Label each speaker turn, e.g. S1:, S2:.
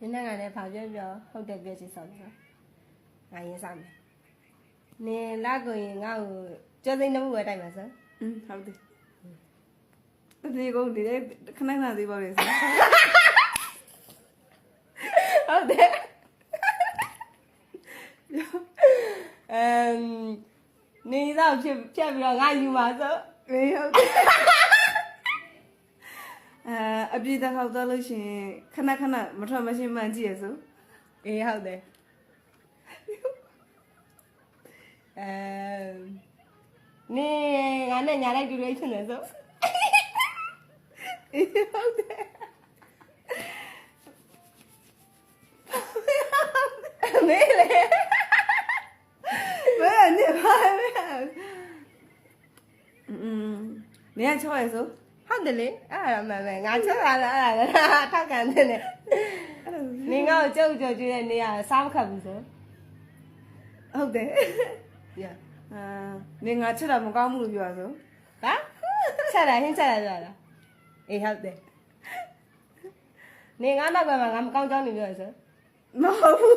S1: နင်းကလည်းဘာပြောဟုတ်တယ်ပြောချင်ဆောင်တယ်နော်ငါရင်စားမယ်နင်လာကိုရင်ငါ့ကိုကြောစိမ့်နှမှုပဲတိုက်မှာစမ်း
S2: ဟုတ်တယ်ဒီကောင်ဒီလေခဏခဏသေးပါလေဆို
S1: ဟုတ်တယ်နေတော့ဖြစ်ပြီးတော့ငါယူမှာဆို
S2: အေးဟုတ်တယ်အပြည့်တစ်ခေါက်သွားလို့ရှိရင်ခဏခဏမထွက်မရှင်းမှန်ကြည့်ရစို့
S1: အေးဟုတ်တယ်နေငါနဲ့ညာလိုက်တူတူဖြစ်နေဆို
S2: အေးဟုတ်တယ်
S1: မေးလေ
S2: ဘယ်နေပါလဲနေရချောရစို့
S1: ဟုတ်တယ်လေအဲ့ဒါမှန်ပဲငါချက်လာလားအဲ့ဒါထောက်ကန်တဲ့နေနေငါ့ကိုကြောက်ကြော်ကျွေးတဲ့နေရစားမခတ်ဘူးဆို
S2: ဟုတ်တယ်နေငါချက်တာမကောင်းဘူးလို့ပြောဆို
S1: ဟာချက်တာဟင်းချက်တာပြောတာအေးဟုတ်တယ်နေငါနောက်ကမှငါမကောင်းကြောင်းနေပြောရဆို
S2: မဟုတ်ဘူး